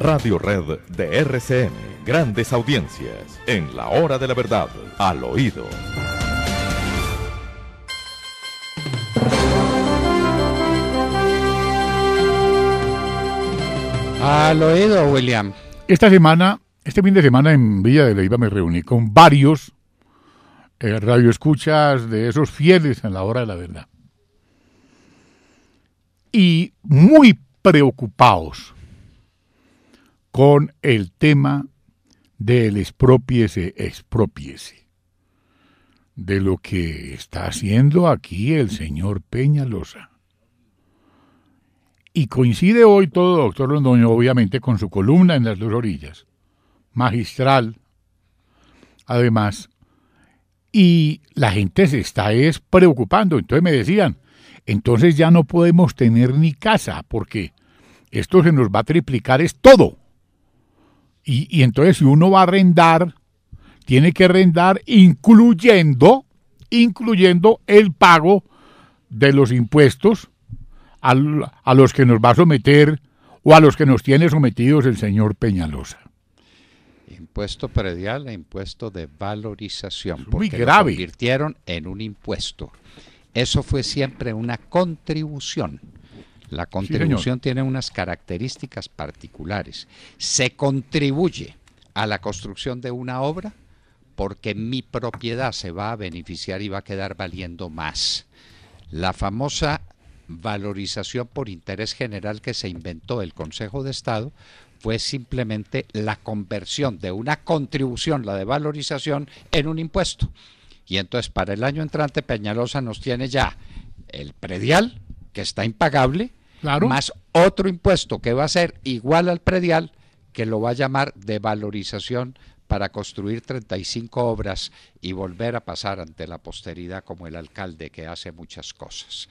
Radio Red de RCN. Grandes audiencias en la hora de la verdad, al oído. Al oído, William. Este fin de semana en Villa de Leyva me reuní con varios radioescuchas de esos fieles en la hora de la verdad. Y muy preocupados con el tema del exprópiese, de lo que está haciendo aquí el señor Peñalosa. Y coincide hoy todo, doctor Londoño, obviamente, con su columna en Las Dos Orillas, magistral, además, y la gente se está preocupando. Entonces me decían, entonces ya no podemos tener ni casa, porque esto se nos va a triplicar, es todo. Y entonces si uno va a arrendar, tiene que arrendar incluyendo el pago de los impuestos a los que nos va a someter o a los que nos tiene sometidos el señor Peñalosa. Impuesto predial e impuesto de valorización. Muy porque grave. Lo convirtieron en un impuesto. Eso fue siempre una contribución. La contribución tiene unas características particulares. Se contribuye a la construcción de una obra porque mi propiedad se va a beneficiar y va a quedar valiendo más. La famosa valorización por interés general que se inventó el Consejo de Estado fue simplemente la conversión de una contribución, la de valorización, en un impuesto. Y entonces para el año entrante Peñalosa nos tiene ya el predial, que está impagable, claro, más otro impuesto que va a ser igual al predial, que lo va a llamar de valorización para construir 35 obras y volver a pasar ante la posteridad como el alcalde que hace muchas cosas.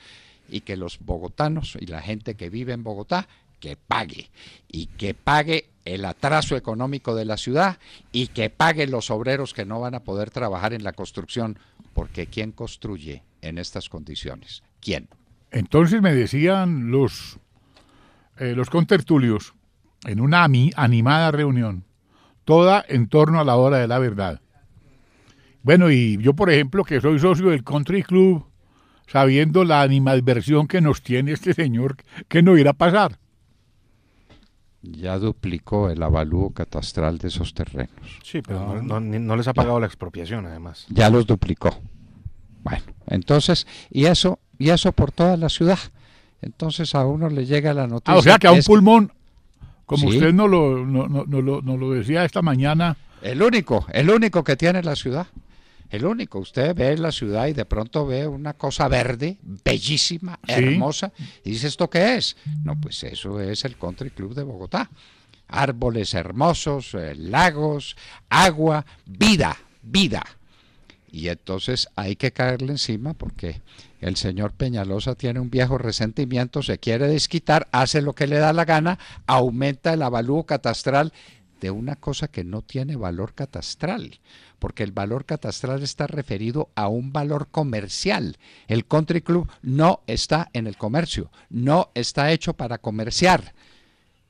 Y que los bogotanos y la gente que vive en Bogotá, que pague, y que pague el atraso económico de la ciudad, y que pague los obreros que no van a poder trabajar en la construcción, porque ¿quién construye en estas condiciones? ¿Quién? Entonces me decían los contertulios en una animada reunión, toda en torno a la hora de la verdad. Bueno, y yo, por ejemplo, que soy socio del Country Club, sabiendo la animadversión que nos tiene este señor, ¿qué no irá a pasar? Ya duplicó el avalúo catastral de esos terrenos. Sí, pero no les ha pagado la expropiación, además. Ya los duplicó. Bueno, entonces, y eso por toda la ciudad. Entonces a uno le llega la noticia. O sea que a un pulmón, como sí, usted no lo decía esta mañana. El único que tiene la ciudad. El único. Usted ve la ciudad y de pronto ve una cosa verde, bellísima, sí, hermosa, y dice, ¿esto qué es? No, pues eso es el Country Club de Bogotá. Árboles hermosos, lagos, agua, vida. Y entonces hay que caerle encima porque el señor Peñalosa tiene un viejo resentimiento, se quiere desquitar, hace lo que le da la gana, aumenta el avalúo catastral de una cosa que no tiene valor catastral, porque el valor catastral está referido a un valor comercial. El Country Club no está en el comercio, no está hecho para comerciar.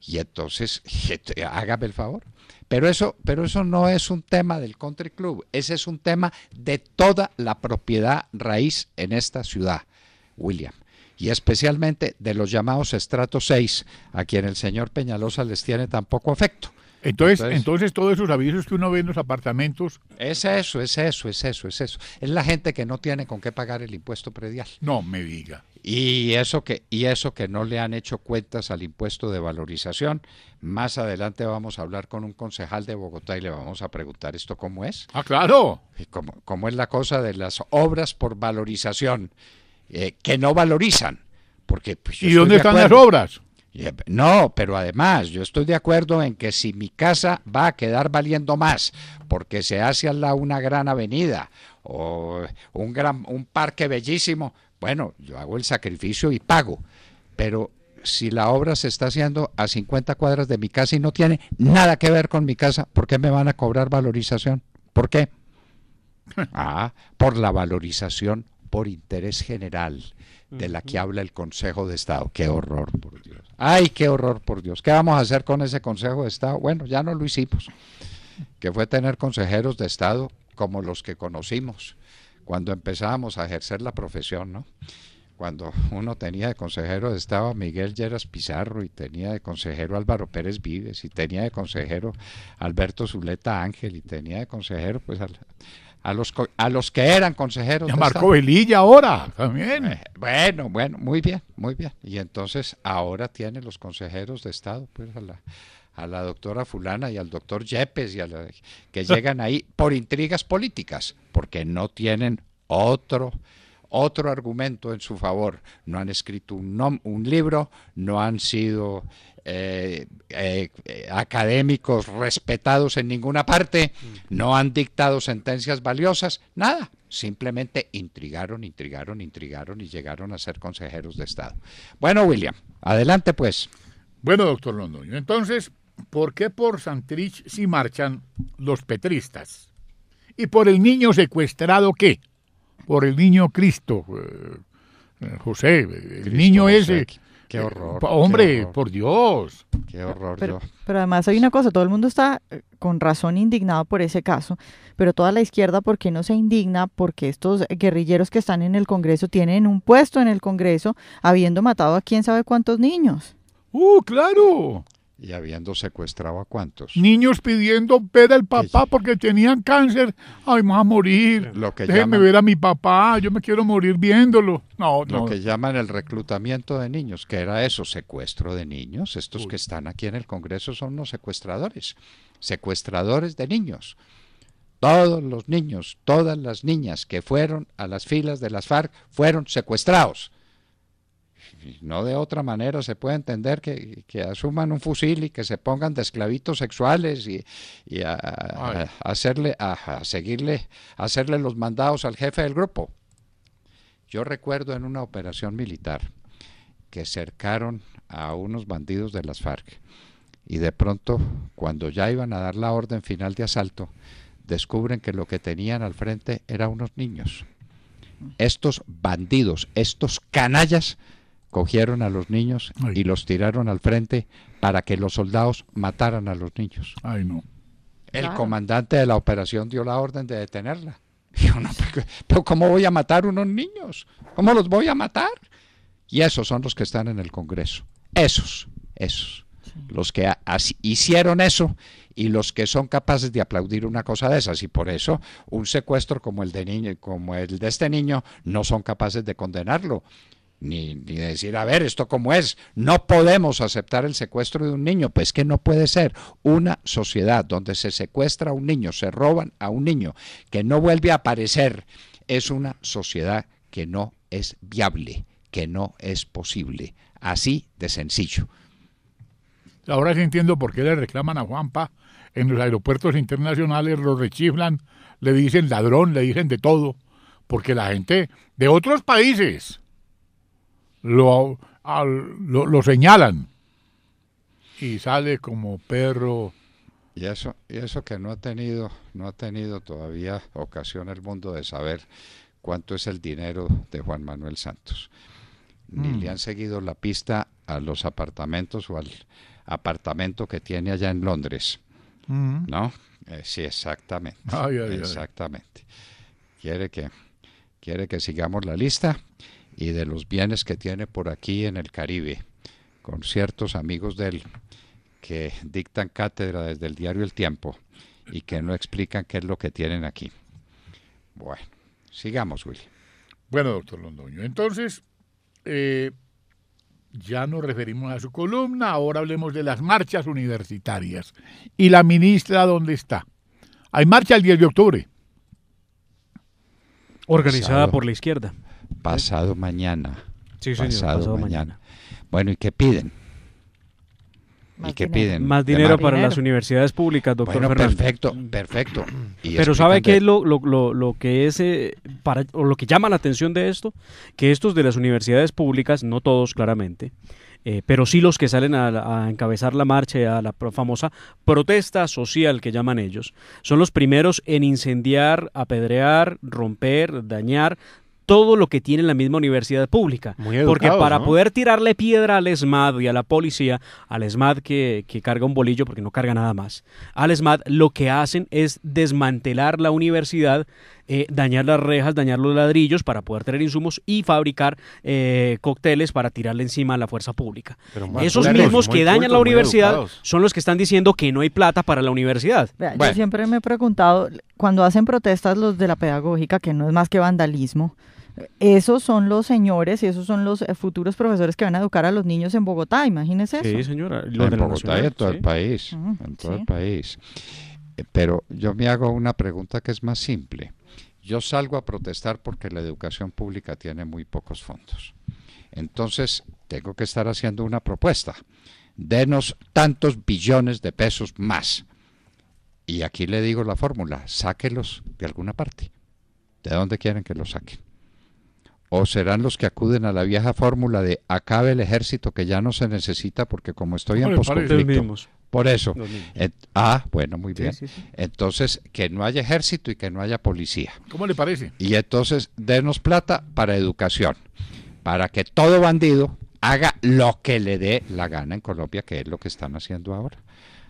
Y entonces, hágame el favor. Pero eso no es un tema del Country Club, ese es un tema de toda la propiedad raíz en esta ciudad, William. Y especialmente de los llamados estrato 6, a quien el señor Peñalosa les tiene tan poco afecto. Entonces todos esos avisos que uno ve en los apartamentos. Es eso. Es la gente que no tiene con qué pagar el impuesto predial. No me diga. Y eso que no le han hecho cuentas al impuesto de valorización. Más adelante vamos a hablar con un concejal de Bogotá y le vamos a preguntar esto cómo es. Ah, claro. ¿Cómo es la cosa de las obras por valorización que no valorizan? Porque, pues, ¿y dónde están las obras? No, pero además yo estoy de acuerdo en que si mi casa va a quedar valiendo más porque se hace al lado una gran avenida o un parque bellísimo, bueno, yo hago el sacrificio y pago, pero si la obra se está haciendo a 50 cuadras de mi casa y no tiene nada que ver con mi casa, ¿por qué me van a cobrar valorización? ¿Por qué? Por la valorización por interés general de la que habla el Consejo de Estado. ¡Qué horror, por Dios! ¡Ay, qué horror, por Dios! ¿Qué vamos a hacer con ese Consejo de Estado? Bueno, ya no lo hicimos, que fue tener consejeros de Estado como los que conocimos cuando empezábamos a ejercer la profesión, ¿no? Cuando uno tenía de consejero de Estado a Miguel Lleras Pizarro, y tenía de consejero a Álvaro Pérez Vives, y tenía de consejero a Alberto Zuleta Ángel, y tenía de consejero pues a los que eran consejeros Y a de Marco Estado. Velilla ahora también. Bueno, muy bien, muy bien. Y entonces ahora tiene los consejeros de Estado, pues a la doctora fulana y al doctor Yepes, que llegan ahí por intrigas políticas, porque no tienen otro argumento en su favor. No han escrito un libro, no han sido académicos respetados en ninguna parte, no han dictado sentencias valiosas, nada. Simplemente intrigaron y llegaron a ser consejeros de Estado. Bueno, William, adelante pues. Bueno, doctor Londoño, entonces, ¿por qué por Santrich sí marchan los petristas? ¿Y por el niño secuestrado qué? Por el niño Cristo, José, el Cristo niño José, ese. Qué horror. Hombre, qué horror, por Dios. qué horror. Pero además hay una cosa, todo el mundo está con razón indignado por ese caso, pero toda la izquierda, ¿por qué no se indigna? Porque estos guerrilleros que están en el Congreso tienen un puesto en el Congreso, habiendo matado a quién sabe cuántos niños. Claro. Y habiendo secuestrado a cuántos. Niños pidiendo ver al papá porque tenían cáncer. Ay, vamos a morir. Lo que Déjenme llaman- ver a mi papá, yo me quiero morir viéndolo. No, Lo no. que llaman el reclutamiento de niños, que era eso, secuestro de niños. Estos que están aquí en el Congreso son los secuestradores de niños. Todos los niños, todas las niñas que fueron a las filas de las FARC fueron secuestrados. Y no de otra manera se puede entender que asuman un fusil y que se pongan de esclavitos sexuales y hacerle los mandados al jefe del grupo. Yo recuerdo en una operación militar que cercaron a unos bandidos de las FARC y de pronto, cuando ya iban a dar la orden final de asalto, descubren que lo que tenían al frente eran unos niños. Estos bandidos, estos canallas, cogieron a los niños y los tiraron al frente para que los soldados mataran a los niños. Ay, no. El Claro. comandante de la operación dio la orden de detenerla. Dijo, no, pero ¿cómo voy a matar unos niños? ¿Cómo los voy a matar? Y esos son los que están en el Congreso. Esos. Los que hicieron eso y los que son capaces de aplaudir una cosa de esas. Y por eso un secuestro como el de este niño, no son capaces de condenarlo. Ni decir, a ver, ¿esto cómo es? No podemos aceptar el secuestro de un niño. Pues que no puede ser. Una sociedad donde se secuestra a un niño, se roban a un niño, que no vuelve a aparecer, es una sociedad que no es viable, que no es posible. Así de sencillo. Ahora sí entiendo por qué le reclaman a Juanpa en los aeropuertos internacionales, lo rechiflan, le dicen ladrón, le dicen de todo, porque la gente de otros países lo señalan y sale como perro. Y eso que no ha tenido todavía ocasión el mundo de saber cuánto es el dinero de Juan Manuel Santos. Ni le han seguido la pista a los apartamentos o al apartamento que tiene allá en Londres. ¿No? Sí, exactamente. Ay. Exactamente. Quiere que sigamos la lista y de los bienes que tiene por aquí en el Caribe, con ciertos amigos de él que dictan cátedra desde el diario El Tiempo y que no explican qué es lo que tienen aquí. Bueno, sigamos, Willy. Bueno, doctor Londoño, entonces ya nos referimos a su columna, ahora hablemos de las marchas universitarias. ¿Y la ministra dónde está? Hay marcha el 10 de octubre. Organizada por la izquierda. Pasado mañana. Sí, señor, pasado mañana. Bueno, ¿y qué piden? Más qué dinero. piden? Más ¿Qué dinero más? para dinero? las universidades públicas, doctor Bueno, Fernando. perfecto. Y Pero ¿sabe explican qué de- es lo que es o lo que llama la atención de esto? Que estos de las universidades públicas, no todos claramente, pero sí los que salen a encabezar la marcha y a la famosa protesta social que llaman ellos, son los primeros en incendiar, apedrear, romper, dañar todo lo que tiene la misma universidad pública. Muy Porque educados, para ¿no? poder tirarle piedra al ESMAD y a la policía, al ESMAD que carga un bolillo porque no carga nada más, al ESMAD lo que hacen es desmantelar la universidad, dañar las rejas, dañar los ladrillos para poder tener insumos y fabricar cócteles para tirarle encima a la fuerza pública. Pero más Esos cultos, mismos muy que dañan cultos, la muy universidad educados. son los que están diciendo que no hay plata para la universidad. Vea, Bueno. yo siempre me he preguntado, cuando hacen protestas los de la pedagógica, que no es más que vandalismo, esos son los señores y esos son los futuros profesores que van a educar a los niños en Bogotá, imagínese eso. Sí, señora. Los En de la Bogotá y Nacional, en todo sí. el país, en todo el país. Pero yo me hago una pregunta que es más simple. Yo salgo a protestar porque la educación pública tiene muy pocos fondos. Entonces, tengo que estar haciendo una propuesta. Denos tantos billones de pesos más. Y aquí le digo la fórmula, sáquelos de alguna parte. ¿De dónde quieren que los saquen? ¿O serán los que acuden a la vieja fórmula de acabe el ejército que ya no se necesita porque como estoy en ¿Cómo le parece? Los posconflicto? mismos. Por eso. Los mismos. Bueno, muy bien. Sí, sí, sí. Entonces, que no haya ejército y que no haya policía. ¿Cómo le parece? Y entonces, denos plata para educación, para que todo bandido haga lo que le dé la gana en Colombia, que es lo que están haciendo ahora.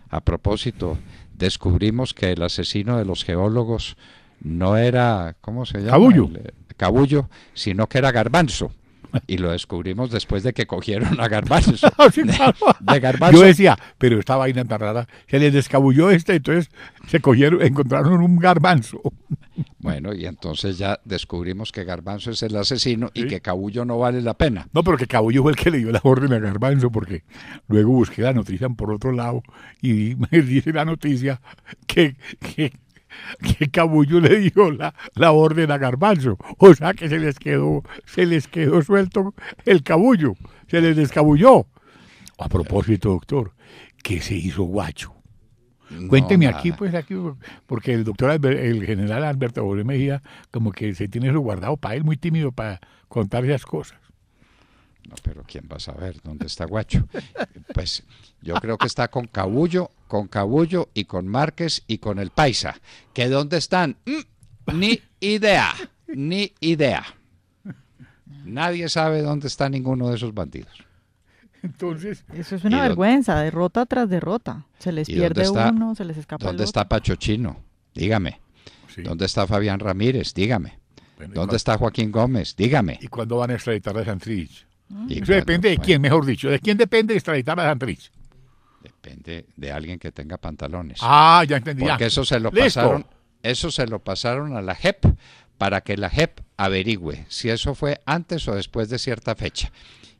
A propósito, descubrimos que el asesino de los geólogos no era, ¿cómo se llama? Cabullo. Cabullo, sino que era Garbanzo. Y lo descubrimos después de que cogieron a Garbanzo. Sí, claro. De Garbanzo. Yo decía, pero esta vaina tan rara, se les descabulló entonces se cogieron, encontraron un garbanzo. Bueno, y entonces ya descubrimos que Garbanzo es el asesino y Sí. que Cabullo no vale la pena. No, pero que Cabullo fue el que le dio la orden a Garbanzo, porque luego busqué la noticia por otro lado y me dice la noticia que Cabullo le dio la orden a Garbanzo. O sea que se les quedó suelto el cabullo, se les descabulló. A propósito, doctor, ¿qué se hizo Guacho? Cuénteme No, aquí, nada. pues aquí, porque el doctor, el general Alberto Boré Mejía, como que se tiene eso guardado para él, muy tímido para contar esas cosas. No, pero ¿quién va a saber dónde está Guacho? Pues yo creo que está con Cabullo y con Márquez y con el Paisa. ¿Que dónde están? Ni idea, ni idea. Nadie sabe dónde está ninguno de esos bandidos. Entonces, Eso es ¿Y una dónde- vergüenza, derrota tras derrota. Se les ¿Y dónde pierde está- uno, se les escapa el ¿Dónde otro. está Pacho Chino? Dígame. sí. ¿Dónde está Fabián Ramírez? Dígame. Bueno, ¿Dónde está Joaquín Gómez? Dígame. ¿Y cuándo van a extraditar a Santrich? ¿Y Eso cuándo? depende de Bueno, quién, mejor dicho. ¿De quién depende extraditar a Santrich? Depende de alguien que tenga pantalones. Ah, ya entendí. Porque ya. eso se lo Listo. pasaron a la JEP para que la JEP averigüe si eso fue antes o después de cierta fecha.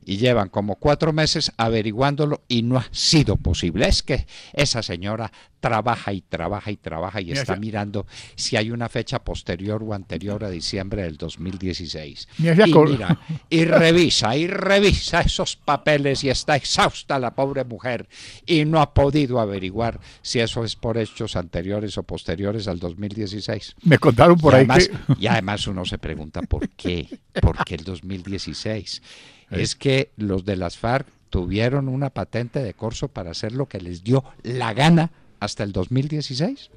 Y llevan como 4 meses averiguándolo y no ha sido posible. Es que esa señora trabaja y trabaja y trabaja y Mira, está esa- mirando si hay una fecha posterior o anterior a diciembre del 2016. Mira, esa Y cor- mira, y revisa esos papeles y está exhausta la pobre mujer y no ha podido averiguar si eso es por hechos anteriores o posteriores al 2016. Me contaron por y, ahí además, que... y además uno se pregunta por qué el 2016. Es que los de las FARC tuvieron una patente de corso para hacer lo que les dio la gana hasta el 2016.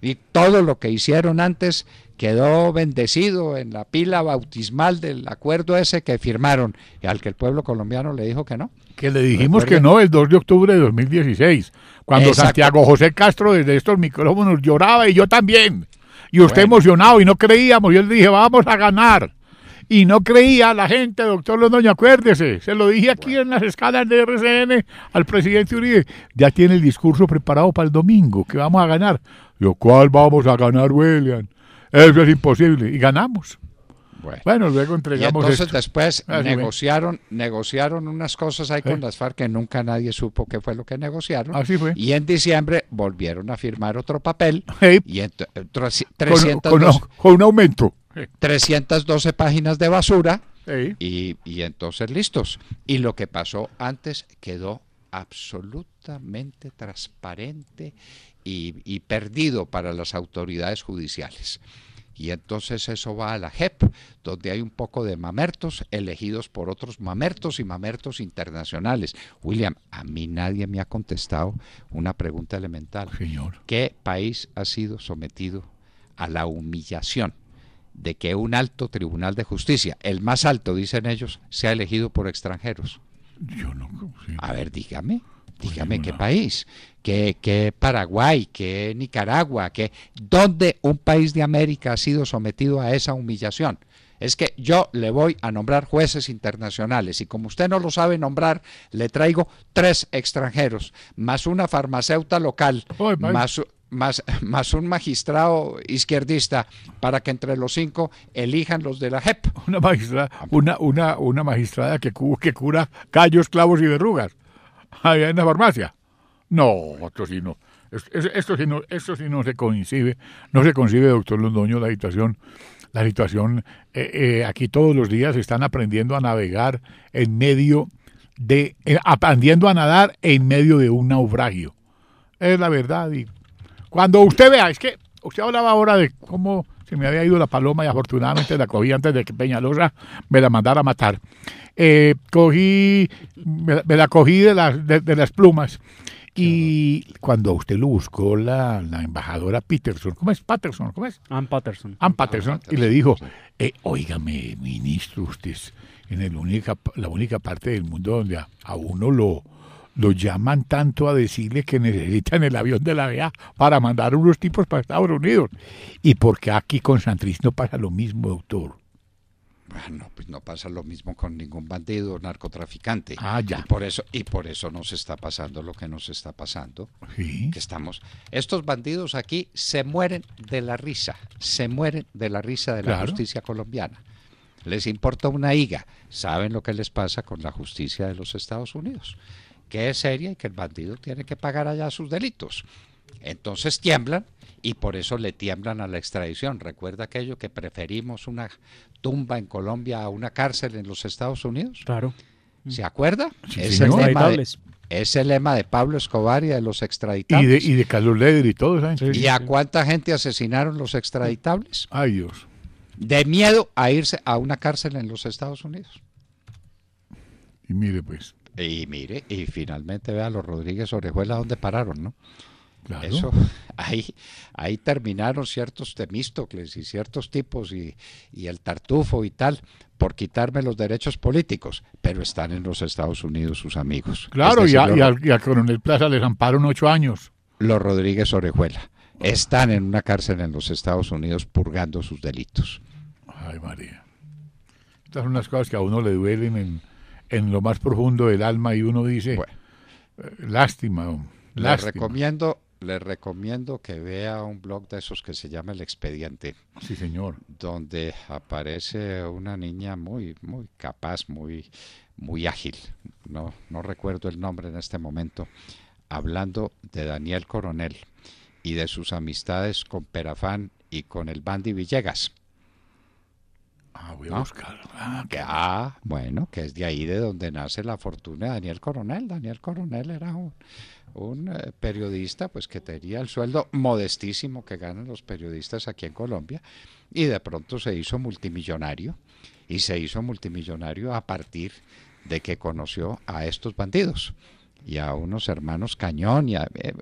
Y todo lo que hicieron antes quedó bendecido en la pila bautismal del acuerdo ese que firmaron, y al que el pueblo colombiano le dijo que no. Que le dijimos Recuerden- que no el 2 de octubre de 2016, cuando Exacto. Santiago José Castro desde estos micrófonos lloraba y yo también. Y usted Bueno. emocionado y no creíamos. Yo le dije, vamos a ganar. Y no creía la gente, doctor Londoño, acuérdese. Se lo dije aquí en las escalas de RCN al presidente Uribe. Ya tiene el discurso preparado para el domingo, que vamos a ganar. Yo, ¿cuál vamos a ganar, William? Eso es imposible. Y ganamos. Bueno, luego Y entregamos entonces esto. después Ah, sí, negociaron unas cosas ahí con las FARC que nunca nadie supo qué fue lo que negociaron. Así fue. Y en diciembre volvieron a firmar otro papel Hey, y con, con un aumento. 312 páginas de basura Hey. y entonces listos. Y lo que pasó antes quedó absolutamente transparente y perdido para las autoridades judiciales. Y entonces eso va a la JEP, donde hay un poco de mamertos elegidos por otros mamertos y mamertos internacionales. William, a mí nadie me ha contestado una pregunta elemental. Señor. ¿Qué país ha sido sometido a la humillación de que un alto tribunal de justicia, el más alto, dicen ellos, sea elegido por extranjeros? Yo no. Sí. A ver, dígame Pues qué no. país, qué Paraguay, qué Nicaragua, ¿dónde un país de América ha sido sometido a esa humillación? Es que yo le voy a nombrar jueces internacionales y como usted no lo sabe nombrar, le traigo 3 extranjeros, más una farmacéutica local, Ay, vaya. más un magistrado izquierdista, para que entre los 5 elijan los de la JEP. Una magistrada, una magistrada que cura callos, clavos y verrugas. Allá en la farmacia. No, esto sí no. Esto sí no se concibe. No se concibe, doctor Londoño, la situación. Aquí todos los días están aprendiendo a navegar aprendiendo a nadar en medio de un naufragio. Es la verdad. Y cuando usted vea, es que usted hablaba ahora de cómo se me había ido la paloma y afortunadamente la cogí antes de que Peñalosa me la mandara a matar. Me la cogí de las plumas. Y cuando usted lo buscó la embajadora Peterson, ¿cómo es? Patterson, ¿cómo es? Ann Patterson. Ann Patterson, y le dijo, óigame, ministro, usted es la única parte del mundo donde a uno lo llaman tanto a decirle que necesitan el avión de la DEA para mandar unos tipos para Estados Unidos. ¿Y por qué aquí con Santrich no pasa lo mismo, doctor? Bueno, pues no pasa lo mismo con ningún bandido o narcotraficante. Ah, ya. Y por eso nos está pasando lo que nos está pasando. Sí. Estos bandidos aquí se mueren de la risa de la Claro. justicia colombiana. Les importa una higa. Saben lo que les pasa con la justicia de los Estados Unidos, que es seria y que el bandido tiene que pagar allá sus delitos. Entonces tiemblan y por eso le tiemblan a la extradición. ¿Recuerda aquello que preferimos una tumba en Colombia a una cárcel en los Estados Unidos? Claro. ¿Se acuerda? Sí, Es señor. el lema de Pablo Escobar y de los extraditables. Y de Carlos Leder y todo, ¿saben? Sí. ¿Y a cuánta gente asesinaron los extraditables? Ay, Dios. De miedo a irse a una cárcel en los Estados Unidos. Y mire, pues, Y mire, y finalmente vea a los Rodríguez Orejuela dónde pararon, ¿no? claro. Eso, ahí terminaron ciertos Temístocles y ciertos tipos y el Tartufo y tal por quitarme los derechos políticos, pero están en los Estados Unidos sus amigos. Claro, Es decir, y al coronel Plaza les amparon 8 años. los Rodríguez Orejuela están en una cárcel en los Estados Unidos purgando sus delitos. Ay, María. Estas son las cosas que a uno le duelen en lo más profundo del alma y uno dice, Bueno. Lástima, hombre, Le lástima. recomiendo que vea un blog de esos que se llama El Expediente, Sí, señor. donde aparece una niña muy, muy capaz, muy, muy ágil. No recuerdo el nombre en este momento, hablando de Daniel Coronel y de sus amistades con Perafán y con el Bandy Villegas. Voy a ¿No? buscar. Bueno, que es de ahí de donde nace la fortuna de Daniel Coronel. Daniel Coronel era un periodista pues que tenía el sueldo modestísimo que ganan los periodistas aquí en Colombia y de pronto se hizo multimillonario y se hizo multimillonario a partir de que conoció a estos bandidos y a unos hermanos Cañón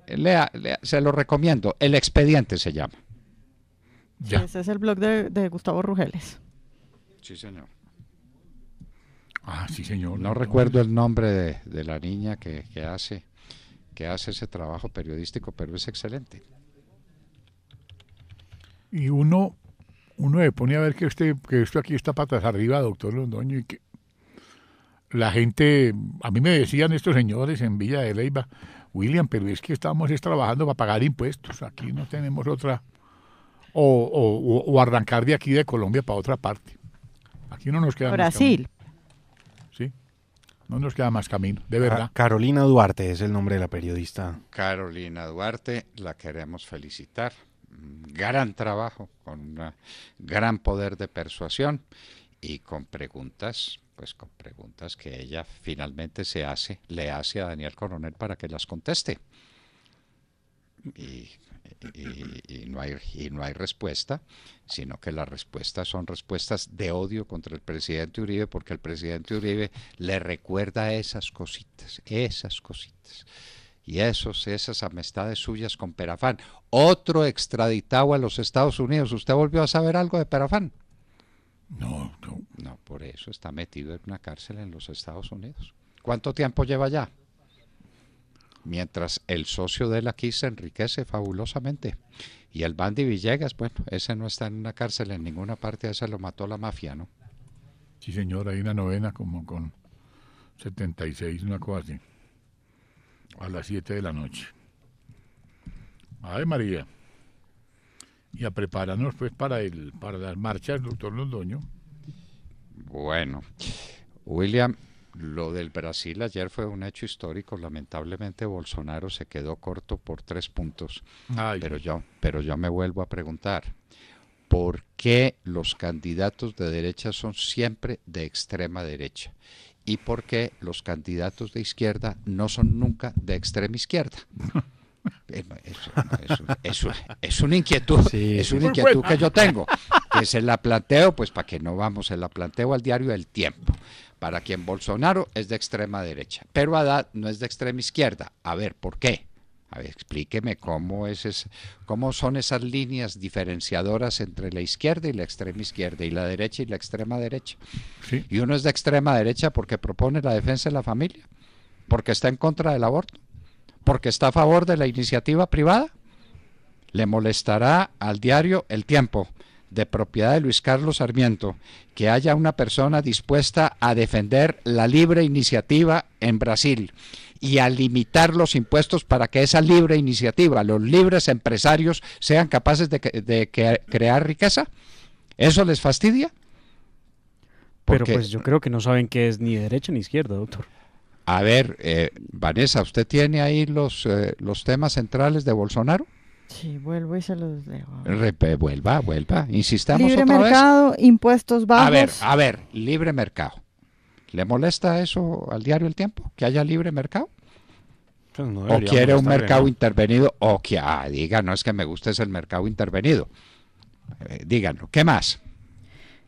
lea, se lo recomiendo. El Expediente se llama. Ya. Ese es el blog de Gustavo Rugeles. Sí, señor. Sí, señor. No recuerdo el nombre de la niña que hace ese trabajo periodístico, pero es excelente. Y uno se pone a ver que esto aquí está patas arriba, doctor Londoño, y que la gente, a mí me decían estos señores en Villa de Leyva, William, pero es que estamos trabajando para pagar impuestos, aquí no tenemos otra, o arrancar de aquí de Colombia para otra parte. Aquí no nos queda Brasil. más camino. Sí, no nos queda más camino, de verdad. Carolina Duarte es el nombre de la periodista. Carolina Duarte, la queremos felicitar. Gran trabajo, con un gran poder de persuasión y con preguntas que ella finalmente le hace a Daniel Coronel para que las conteste. Y no hay respuesta, sino que las respuestas son respuestas de odio contra el presidente Uribe, porque el presidente Uribe le recuerda esas cositas y esas amistades suyas con Perafán, otro extraditado a los Estados Unidos. ¿Usted volvió a saber algo de Perafán? No, por eso está metido en una cárcel en los Estados Unidos. ¿Cuánto tiempo lleva ya? Mientras el socio de él aquí se enriquece fabulosamente. Y el Bandy Villegas, bueno, ese no está en una cárcel en ninguna parte, ese lo mató la mafia, ¿no? Sí, señor, hay una novena como con 76, una cosa así. A las 7 de la noche. Ay, María. Y a prepararnos pues para las marchas, doctor Londoño. Bueno, William, lo del Brasil ayer fue un hecho histórico. Lamentablemente Bolsonaro se quedó corto por 3 puntos. Ay. Pero yo me vuelvo a preguntar, ¿por qué los candidatos de derecha son siempre de extrema derecha? ¿Y por qué los candidatos de izquierda no son nunca de extrema izquierda? Es una inquietud, Sí, es sí. una inquietud que yo tengo, que se la planteo, pues para que no vamos, se la planteo al diario El Tiempo, para quien Bolsonaro es de extrema derecha, pero Haddad no es de extrema izquierda. A ver, ¿por qué? A ver, explíqueme cómo son esas líneas diferenciadoras entre la izquierda y la extrema izquierda, y la derecha y la extrema derecha. Sí. Y uno es de extrema derecha porque propone la defensa de la familia, porque está en contra del aborto, porque está a favor de la iniciativa privada. Le molestará al diario El Tiempo, de propiedad de Luis Carlos Sarmiento, que haya una persona dispuesta a defender la libre iniciativa en Brasil y a limitar los impuestos para que esa libre iniciativa, los libres empresarios, sean capaces de crear riqueza. ¿Eso les fastidia? Pero Porque, pues yo creo que no saben qué es ni derecha ni izquierda, doctor. a ver, Vanessa, ¿usted tiene ahí los temas centrales de Bolsonaro? Sí, vuelvo y se los leo. Vuelva, insistamos Libre otra vez. mercado, impuestos bajos. A ver, libre mercado. ¿Le molesta eso al diario El Tiempo? ¿Que haya libre mercado? Pues no ¿O debería quiere un molestarle, mercado ¿no? intervenido? O que, diga, no es que me guste es el mercado intervenido. Díganlo. ¿Qué más?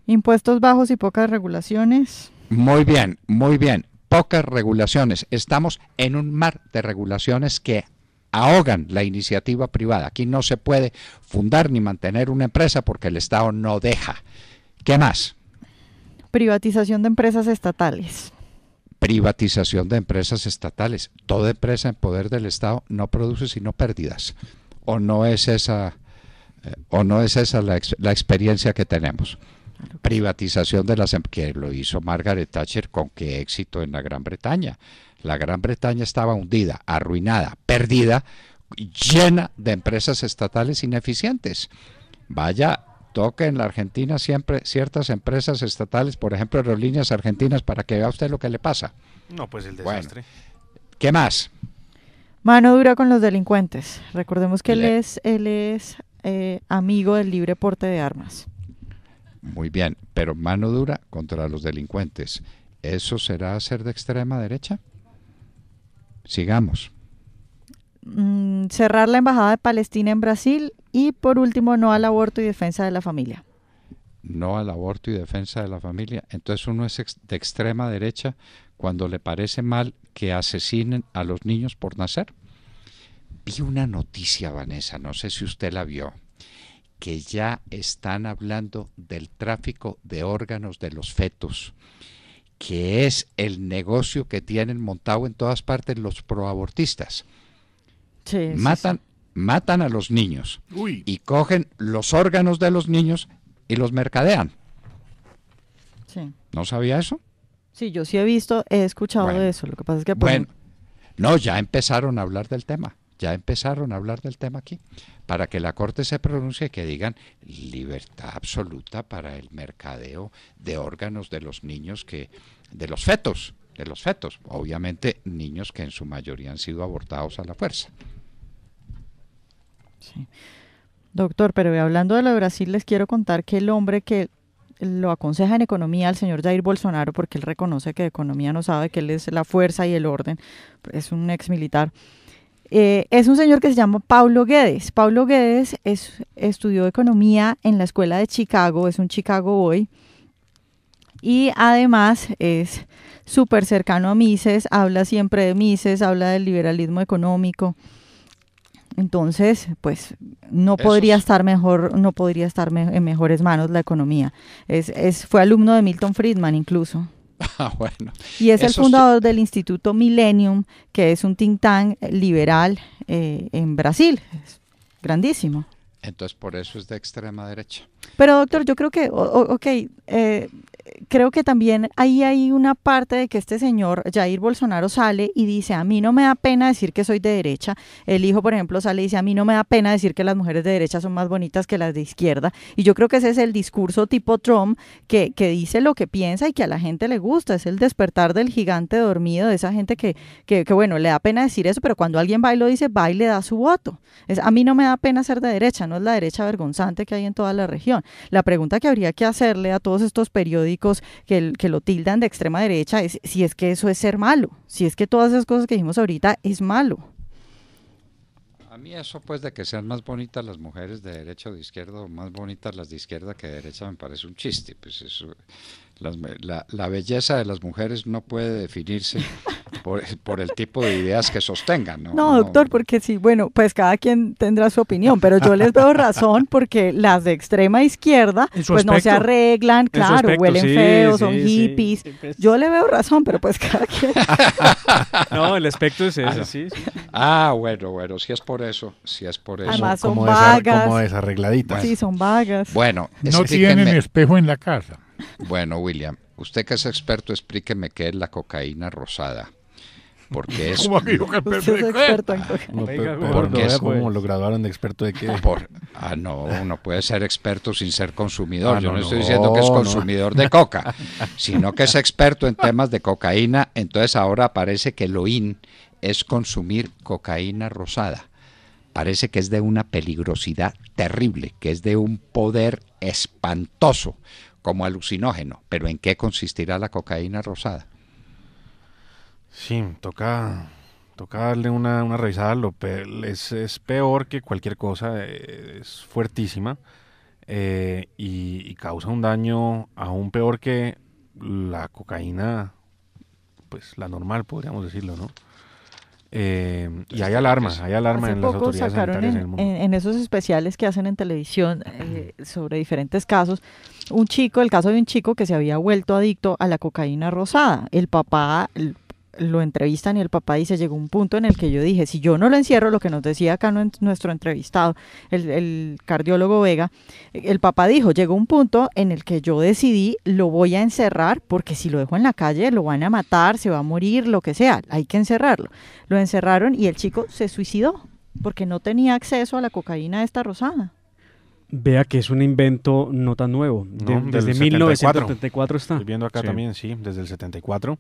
Impuestos bajos y pocas regulaciones. Muy bien, muy bien. Pocas regulaciones. Estamos en un mar de regulaciones que ahogan la iniciativa privada. Aquí no se puede fundar ni mantener una empresa porque el Estado no deja. ¿Qué más? Privatización de empresas estatales. Privatización de empresas estatales. Toda empresa en poder del Estado no produce sino pérdidas. ¿O no es esa la experiencia que tenemos? Privatización de las que lo hizo Margaret Thatcher con qué éxito en la Gran Bretaña. La Gran Bretaña estaba hundida, arruinada, perdida, llena de empresas estatales ineficientes. Vaya, toque en la Argentina siempre ciertas empresas estatales, por ejemplo, aerolíneas argentinas, para que vea usted lo que le pasa. No, pues el Bueno, desastre. ¿qué más? Mano dura con los delincuentes. Recordemos que Le- él es amigo del libre porte de armas. Muy bien, pero mano dura contra los delincuentes. ¿Eso será ser de extrema derecha? Sigamos. Cerrar la embajada de Palestina en Brasil y por último no al aborto y defensa de la familia. No al aborto y defensa de la familia. Entonces uno es de extrema derecha cuando le parece mal que asesinen a los niños por nacer. Vi una noticia, Vanessa, no sé si usted la vio, que ya están hablando del tráfico de órganos de los fetos, que es el negocio que tienen montado en todas partes los proabortistas. Sí, Matan a los niños Uy. y cogen los órganos de los niños y los mercadean. sí. ¿No sabía eso? Sí, yo sí he visto, he escuchado Bueno. de eso. Lo que pasa es que pues, Bueno, no, ya empezaron a hablar del tema. Ya empezaron a hablar del tema aquí, para que la Corte se pronuncie y que digan libertad absoluta para el mercadeo de órganos de los niños de los fetos, obviamente niños que en su mayoría han sido abortados a la fuerza. sí. Doctor, pero hablando de lo de Brasil, les quiero contar que el hombre que lo aconseja en economía al señor Jair Bolsonaro, porque él reconoce que de economía no sabe, que él es la fuerza y el orden, es un ex militar. Es un señor que se llama Paulo Guedes. Paulo Guedes estudió economía en la escuela de Chicago, es un Chicago Boy, y además es súper cercano a Mises, habla siempre de Mises, habla del liberalismo económico. Entonces, pues no Eso podría sí. estar mejor, no podría estar en mejores manos la economía. Fue alumno de Milton Friedman incluso. Ah, bueno. Y es el Eso sí. fundador del Instituto Millennium, que es un think tank liberal en Brasil. Es grandísimo. Entonces, por eso es de extrema derecha. Pero doctor, yo creo que, creo que también ahí hay una parte de que este señor Jair Bolsonaro sale y dice, a mí no me da pena decir que soy de derecha. El hijo, por ejemplo, sale y dice, a mí no me da pena decir que las mujeres de derecha son más bonitas que las de izquierda. Y yo creo que ese es el discurso tipo Trump que dice lo que piensa y que a la gente le gusta. Es el despertar del gigante dormido, de esa gente que bueno, le da pena decir eso, pero cuando alguien va y lo dice, va y le da su voto. A mí no me da pena ser de derecha, no es la derecha vergonzante que hay en toda la región. La pregunta que habría que hacerle a todos estos periódicos que lo tildan de extrema derecha es si es que eso es ser malo, si es que todas esas cosas que dijimos ahorita es malo. A mí eso pues de que sean más bonitas las mujeres de derecha o de izquierda o más bonitas las de izquierda que de derecha me parece un chiste. Pues eso, la belleza de las mujeres no puede definirse por el tipo de ideas que sostengan. No, doctor, porque sí, bueno, pues cada quien tendrá su opinión, pero yo les veo razón porque las de extrema izquierda pues no se arreglan, claro, huelen feos, son hippies. Pues. Yo le veo razón, pero pues cada quien. No, el aspecto es ese, sí. Ah, bueno, si es por eso. Además son como vagas. como desarregladitas. Sí, son vagas. Bueno, No tienen espejo en la casa. Bueno, William, usted que es experto, explíqueme qué es la cocaína rosada. Porque es... ¿Cómo que yo que Usted es experto en cocaína. No, Venga, pero gordo, ¿por qué vea, ¿cómo pues. lo graduaron de experto de qué? No, uno puede ser experto sin ser consumidor. Ah, Yo no, no, estoy diciendo que es no. consumidor de coca, sino que es experto en temas de cocaína. Entonces ahora parece que lo in es consumir cocaína rosada. Parece que es de una peligrosidad terrible, que es de un poder espantoso, como alucinógeno. Pero ¿en qué consistirá la cocaína rosada? Sí, toca darle una revisada. Es peor que cualquier cosa, es fuertísima y causa un daño aún peor que la cocaína, pues la normal, podríamos decirlo, ¿no? Y hay alarma Hace en las poco autoridades sacaron sanitarias en el mundo. en esos especiales que hacen en televisión sobre diferentes casos, el caso de un chico que se había vuelto adicto a la cocaína rosada. El papá lo entrevistan y el papá dice, llegó un punto en el que yo dije, si yo no lo encierro, lo que nos decía acá nuestro entrevistado, el cardiólogo Vega, el papá dijo, llegó un punto en el que yo decidí, lo voy a encerrar, porque si lo dejo en la calle, lo van a matar, se va a morir, lo que sea, hay que encerrarlo. Lo encerraron y el chico se suicidó, porque no tenía acceso a la cocaína esta rosada. Vea que es un invento no tan nuevo. No, Desde del 1974 está. Estoy viendo acá Sí. también, sí, desde el 74.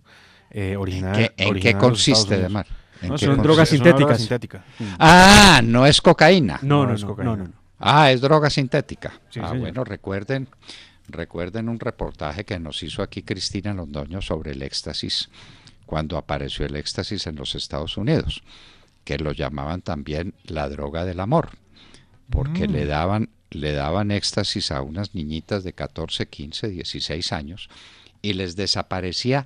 ¿En qué consiste, Demar? ¿En qué son consiste? drogas Es una droga sintéticas. sintética. Ah, no es cocaína. No, es cocaína. no. Ah, es droga sintética. Sí, señor. Bueno, recuerden un reportaje que nos hizo aquí Cristina Londoño sobre el éxtasis, cuando apareció el éxtasis en los Estados Unidos, que lo llamaban también la droga del amor, porque le daban éxtasis a unas niñitas de 14, 15, 16 años y les desaparecía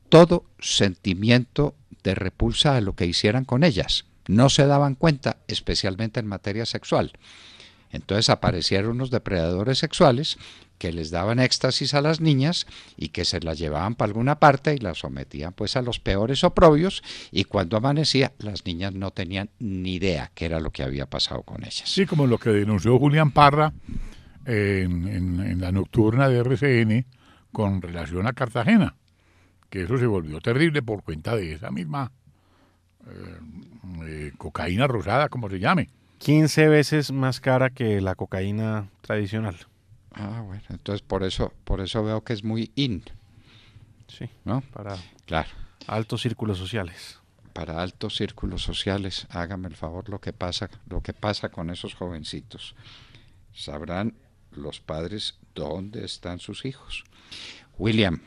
todo sentimiento de repulsa a lo que hicieran con ellas. No se daban cuenta, especialmente en materia sexual. Entonces aparecieron unos depredadores sexuales que les daban éxtasis a las niñas y que se las llevaban para alguna parte y las sometían pues a los peores oprobios, y cuando amanecía las niñas no tenían ni idea qué era lo que había pasado con ellas. Sí, como lo que denunció Julián Parra en la nocturna de RCN con relación a Cartagena, que eso se volvió terrible por cuenta de esa misma cocaína rosada, como se llame. 15 veces más cara que la cocaína tradicional. Ah, bueno, entonces por eso veo que es muy in, Sí, ¿no? para Claro. altos círculos sociales. Para altos círculos sociales, hágame el favor, lo que pasa con esos jovencitos. Sabrán los padres dónde están sus hijos. William,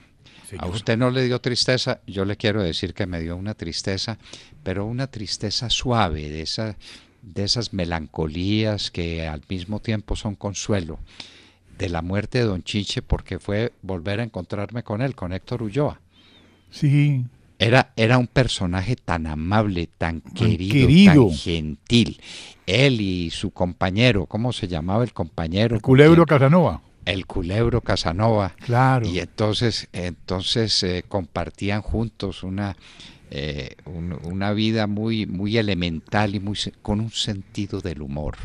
Señor. a usted no le dio tristeza, yo le quiero decir que me dio una tristeza, pero una tristeza suave, de esas melancolías que al mismo tiempo son consuelo, de la muerte de Don Chinche, porque fue volver a encontrarme con él, con Héctor Ulloa. Sí, Era un personaje tan amable, tan querido, querido. tan gentil. Él y su compañero, ¿cómo se llamaba el compañero? El Culebro ¿Quién? Casanova. El Culebro Casanova. Claro. Y entonces compartían juntos una vida muy, muy elemental y con un sentido del humor.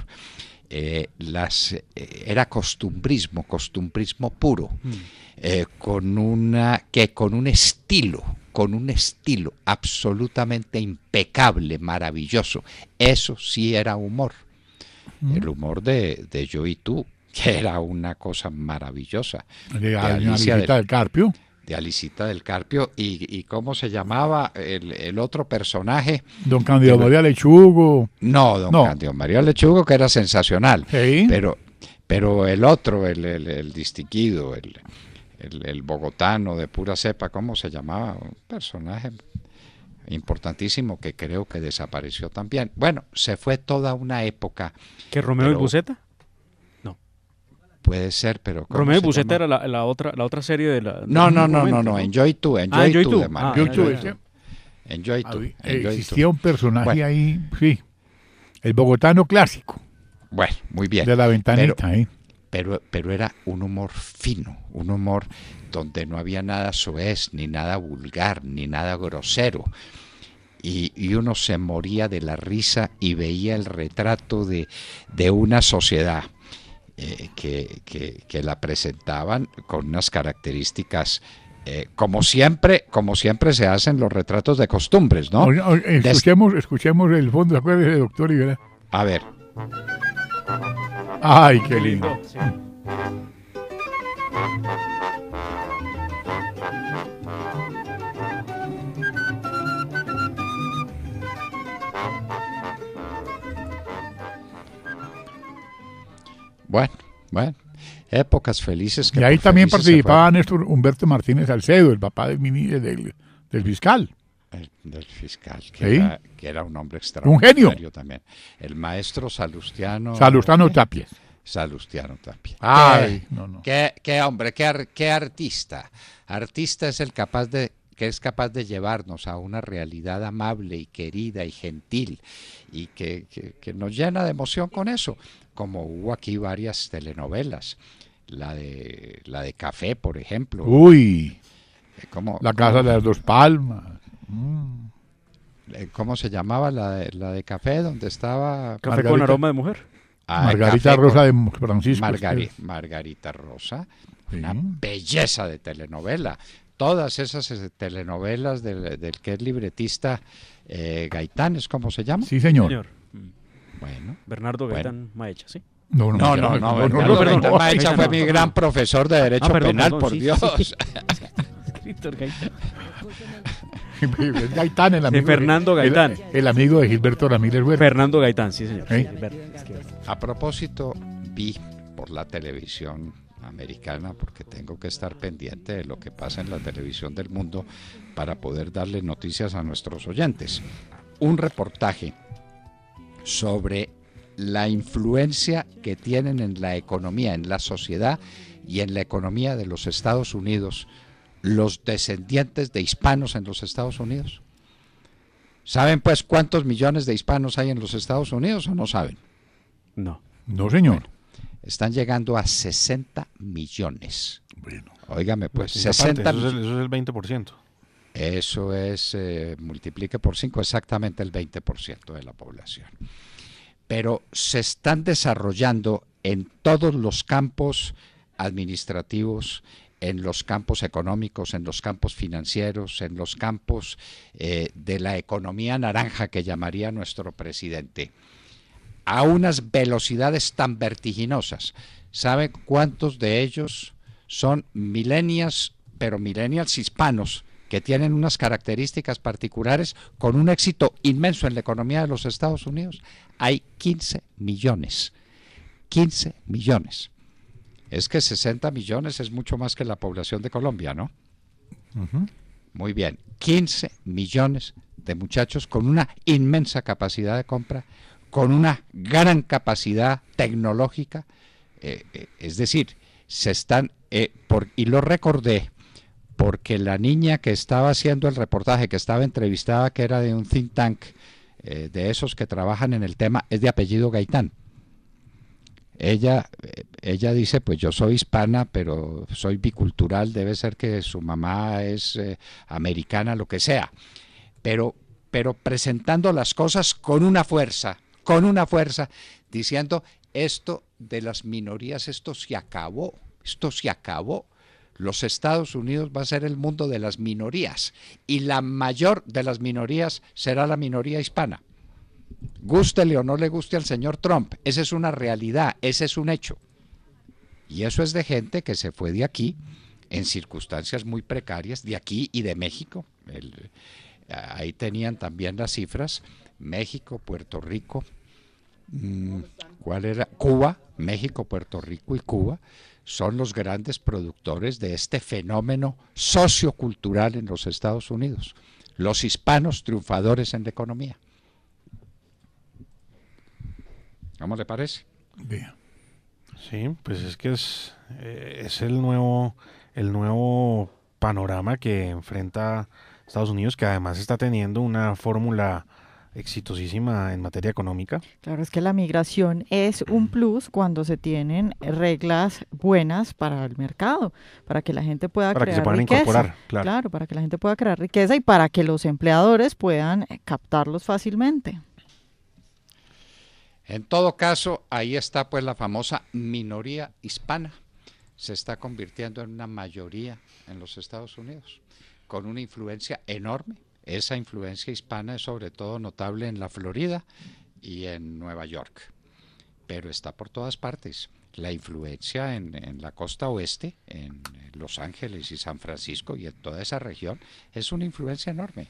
Era costumbrismo puro, con un estilo absolutamente impecable, maravilloso. Eso sí era humor. El humor de Yo y Tú, que era una cosa maravillosa. De Alicita del Carpio. De Alicita del Carpio. ¿Y cómo se llamaba el otro personaje? Don Cándido María Lechugo. No, don Cándido María Lechugo, que era sensacional. Sí. Pero el otro, el distinguido, el bogotano de pura cepa, ¿cómo se llamaba? Un personaje importantísimo que creo que desapareció también. Bueno, se fue toda una época. ¿Que Romeo y Buceta? No. Puede ser, pero ¿cómo Romeo y se Buceta llama? era la otra serie de la... No, ¿no? Enjoy Tú, Enjoy Enjoy Tú Tú. de Mario. Yo ya, tuve ya. ese. Enjoy Tú. Existía un personaje Bueno. ahí, sí. El bogotano clásico. Bueno, muy bien. De la ventanita, Pero era un humor fino, un humor donde no había nada soez, ni nada vulgar, ni nada grosero. Y uno se moría de la risa y veía el retrato de una sociedad que la presentaban con unas características, como siempre se hacen los retratos de costumbres, ¿no? Escuchemos el fondo, acuérdese, doctor Rivera. A ver. Ay, qué lindo. Sí. Bueno, épocas felices. Que Y ahí por también felices se participaba Néstor Humberto Martínez Salcedo, el papá del fiscal. del fiscal, Sí. que era un hombre Un extraordinario genio. también. El maestro Salustiano. Salustiano Tapias. Salustiano Tapia. Ay, no. Qué hombre, qué artista. Artista es que es capaz de llevarnos a una realidad amable y querida y gentil y que nos llena de emoción con eso. Como hubo aquí varias telenovelas. La de Café, por ejemplo. Uy, ¿Cómo, la Casa de las Dos Palmas. ¿Cómo se llamaba la de Café? Donde estaba Café con aroma de mujer. Margarita Café Rosa con- de Francisco. Margarita Rosa, una Sí. belleza de telenovela. Todas esas telenovelas del que es libretista Gaitán, ¿es cómo se llama? Sí, señor. Señor. Bueno. Bernardo Bueno. Gaitán Maecha, ¿sí? No, Bernardo perdón. Gaitán Maecha fue Gaitán, mi no. gran profesor de Derecho Perdón, Penal, perdón, por sí, Dios. sí. Víctor Gaitán. Es Gaitán, el amigo Fernando Gaitán. El amigo de Gilberto Ramírez Huerta. Fernando Gaitán, sí, señor. ¿Eh? A propósito, vi por la televisión americana, porque tengo que estar pendiente de lo que pasa en la televisión del mundo para poder darle noticias a nuestros oyentes. Un reportaje sobre la influencia que tienen en la economía, en la sociedad y en la economía de los Estados Unidos los descendientes de hispanos en los Estados Unidos. ¿Saben pues cuántos millones de hispanos hay en los Estados Unidos o no saben? No. No, señor. Están llegando a 60 millones. Bueno. Óigame, pues Esa 60 parte, millones. eso es el 20%. Eso es, multiplique por 5, exactamente el 20% de la población. Pero se están desarrollando en todos los campos administrativos, en los campos económicos, en los campos financieros, en los campos de la economía naranja que llamaría nuestro presidente, a unas velocidades tan vertiginosas. ¿Sabe cuántos de ellos son millennials, pero millennials hispanos, que tienen unas características particulares con un éxito inmenso en la economía de los Estados Unidos? Hay 15 millones. 15 millones. Es que 60 millones es mucho más que la población de Colombia, ¿no? Muy bien. 15 millones de muchachos con una inmensa capacidad de compra, con una gran capacidad tecnológica. Es decir, se están, y lo recordé porque la niña que estaba haciendo el reportaje, que estaba entrevistada, que era de un think tank, de esos que trabajan en el tema, es de apellido Gaitán. Ella dice, pues yo soy hispana, pero soy bicultural, debe ser que su mamá es americana, lo que sea, pero presentando las cosas con una fuerza, diciendo, esto de las minorías, esto se acabó. Los Estados Unidos va a ser el mundo de las minorías, y la mayor de las minorías será la minoría hispana. Gústele o no le guste al señor Trump, esa es una realidad, ese es un hecho. Y eso es de gente que se fue de aquí en circunstancias muy precarias, de aquí y de México. Ahí tenían también las cifras, México, Puerto Rico, ¿cuál era? Cuba, México, Puerto Rico y Cuba son los grandes productores de este fenómeno sociocultural en los Estados Unidos. Los hispanos triunfadores en la economía. ¿Cómo le parece? Bien. Sí, pues es que es el nuevo panorama que enfrenta Estados Unidos, que además está teniendo una fórmula exitosísima en materia económica. Claro, es que la migración es un plus cuando se tienen reglas buenas para el mercado, para que la gente pueda Para que crear se puedan riqueza. incorporar, claro. Claro, para que la gente pueda crear riqueza y para que los empleadores puedan captarlos fácilmente. En todo caso, ahí está pues la famosa minoría hispana. Se está convirtiendo en una mayoría en los Estados Unidos, con una influencia enorme. Esa influencia hispana es sobre todo notable en la Florida y en Nueva York, pero está por todas partes. La influencia en la costa oeste, en Los Ángeles y San Francisco y en toda esa región, es una influencia enorme,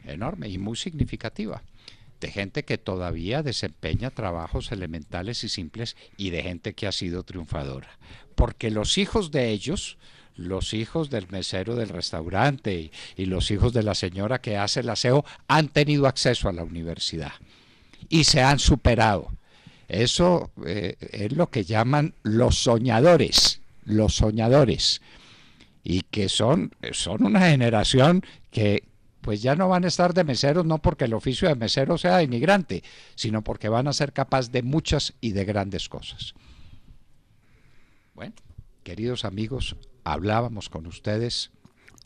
enorme y muy significativa, de gente que todavía desempeña trabajos elementales y simples y de gente que ha sido triunfadora, porque los hijos de ellos, los hijos del mesero del restaurante y los hijos de la señora que hace el aseo han tenido acceso a la universidad y se han superado. Eso es lo que llaman los soñadores, y que son una generación que pues ya no van a estar de meseros, no porque el oficio de mesero sea inmigrante, sino porque van a ser capaces de muchas y de grandes cosas. Bueno, queridos amigos, hablábamos con ustedes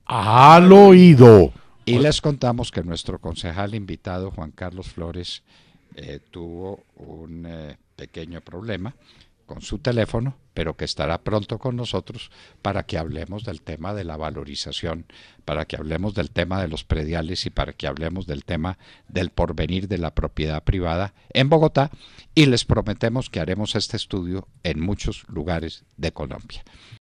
Al oído. y les contamos que nuestro concejal invitado, Juan Carlos Flores, tuvo un pequeño problema con su teléfono, pero que estará pronto con nosotros para que hablemos del tema de la valorización, para que hablemos del tema de los prediales y para que hablemos del tema del porvenir de la propiedad privada en Bogotá, y les prometemos que haremos este estudio en muchos lugares de Colombia.